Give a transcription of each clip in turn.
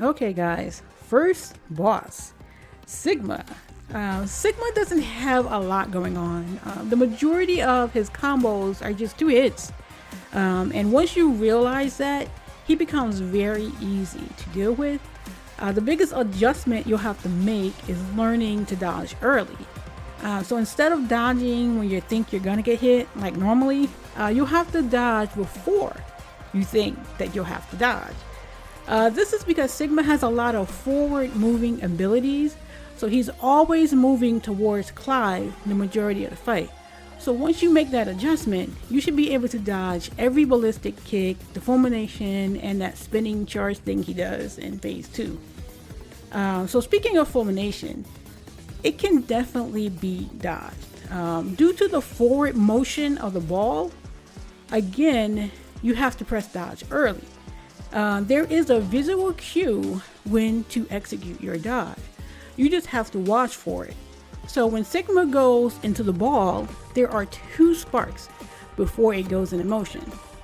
Okay, guys, first boss, Sigma. Sigma doesn't have a lot going on. The majority of his combos are just 2 hits. And once you realize that, he becomes very easy to deal with. The biggest adjustment you'll have to make is learning to dodge early. So instead of dodging when you think you're gonna get hit, like normally, you'll have to dodge before you think that you'll have to dodge. This is because Sigma has a lot of forward moving abilities, so he's always moving towards Clive the majority of the fight. So once you make that adjustment, you should be able to dodge every ballistic kick, the fulmination, and that spinning charge thing he does in phase 2. So speaking of fulmination, it can definitely be dodged. Due to the forward motion of the ball, again, you have to press dodge early. There is a visual cue when to execute your dodge. You just have to watch for it. So when Sigma goes into the ball, there are 2 sparks before it goes into motion.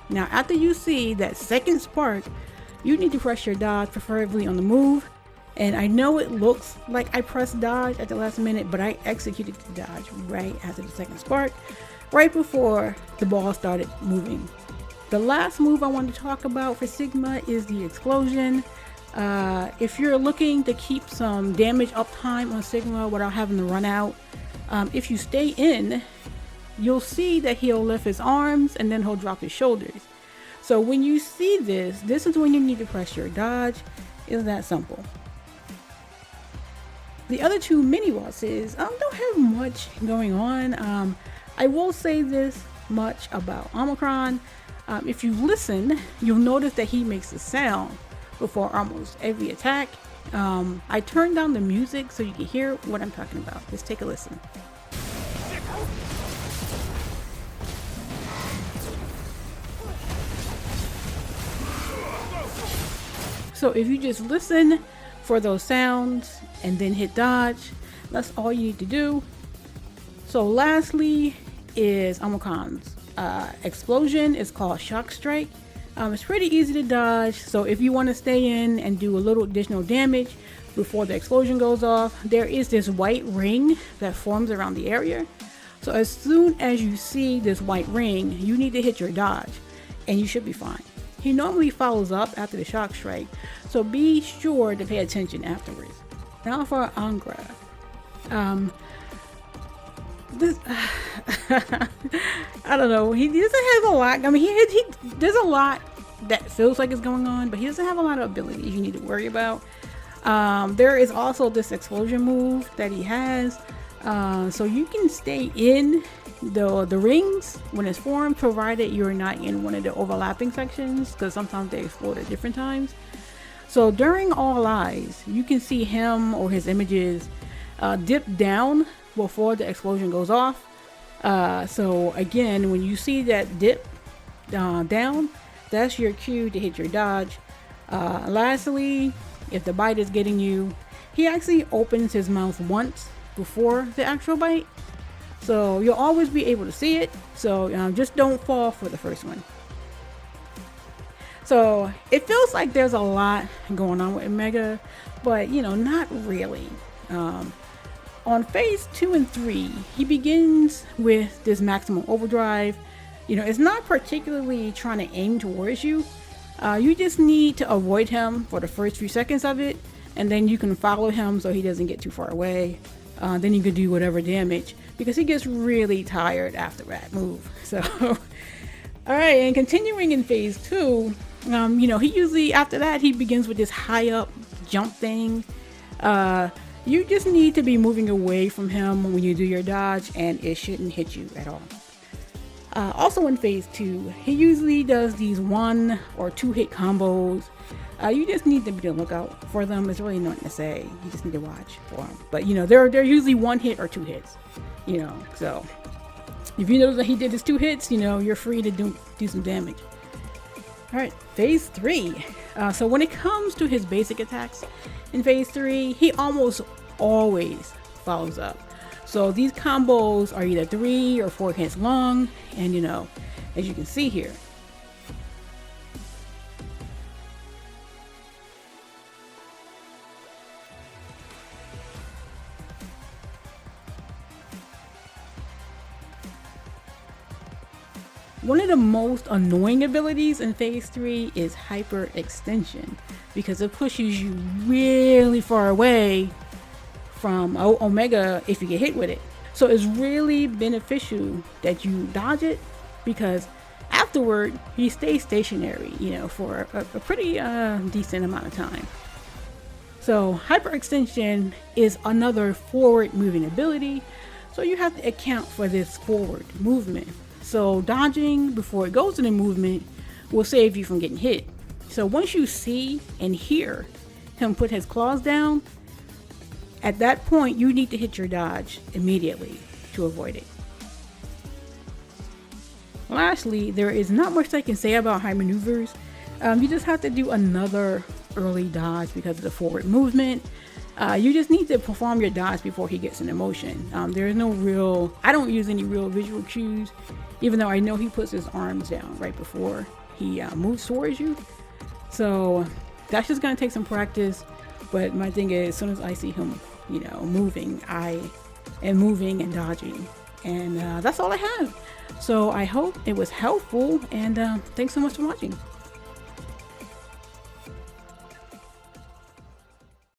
Now after you see that second spark, you need to press your dodge, preferably on the move. And I know it looks like I pressed dodge at the last minute, but I executed the dodge right after the second spark, right before the ball started moving. The last move I want to talk about for Sigma is the explosion. If you're looking to keep some damage uptime on Sigma without having to run out, if you stay in, you'll see that he'll lift his arms and then he'll drop his shoulders. So when you see this is when you need to press your dodge. It's that simple. The other 2 mini bosses don't have much going on. I will say this much about Omicron. If you listen, you'll notice that he makes a sound before almost every attack. I turned down the music so you can hear what I'm talking about. Just take a listen. So if you just listen for those sounds and then hit dodge, that's all you need to do. So lastly is Omicron's explosion. Is called Shock Strike. It's pretty easy to dodge, so if you want to stay in and do a little additional damage before the explosion goes off, there is this white ring that forms around the area. So as soon as you see this white ring, you need to hit your dodge and you should be fine. He normally follows up after the shock strike, so be sure to pay attention afterwards. Now for Angra. This I don't know, he doesn't have a lot. I mean, he there's a lot that feels like it's going on, but he doesn't have a lot of abilities you need to worry about. There is also this explosion move that he has, so you can stay in the rings when it's formed, provided you're not in one of the overlapping sections, because sometimes they explode at different times. So during All Eyes, you can see him or his images dip down before the explosion goes off. So again, when you see that dip down, that's your cue to hit your dodge. Lastly, if the bite is getting you, he actually opens his mouth once before the actual bite, so you'll always be able to see it. So just don't fall for the first one. So it feels like there's a lot going on with Omega, but not really. On phase 2 and 3, he begins with this maximum overdrive. It's not particularly trying to aim towards you. You just need to avoid him for the first few seconds of it, and then you can follow him so he doesn't get too far away. Then you can do whatever damage, because he gets really tired after that move. So, alright, and continuing in phase 2, he usually, after that, he begins with this high up jump thing. You just need to be moving away from him when you do your dodge, and it shouldn't hit you at all. Also in phase 2, he usually does these 1 or 2 hit combos. You just need to be on the lookout for them. There's really nothing to say. You just need to watch for them. But they're usually 1 hit or 2 hits. So if you know that he did his 2 hits, you're free to do some damage. All right, phase 3. So when it comes to his basic attacks in phase 3, he almost always follows up. So these combos are either 3 or 4 hits long, and as you can see here, One of the most annoying abilities in phase 3 is hyperextension, because it pushes you really far away from Omega if you get hit with it. So it's really beneficial that you dodge it, because afterward he stays stationary, for a pretty decent amount of time. So hyperextension is another forward moving ability, so you have to account for this forward movement. So dodging before it goes into movement will save you from getting hit. So once you see and hear him put his claws down, at that point you need to hit your dodge immediately to avoid it. Lastly, there is not much I can say about high maneuvers. You just have to do another early dodge because of the forward movement. You just need to perform your dodge before he gets into motion. There is no real, I don't use any real visual cues, even though I know he puts his arms down right before he moves towards you. So that's just gonna take some practice. But my thing is, as soon as I see him, moving, I am moving and dodging. And that's all I have. So I hope it was helpful, and thanks so much for watching.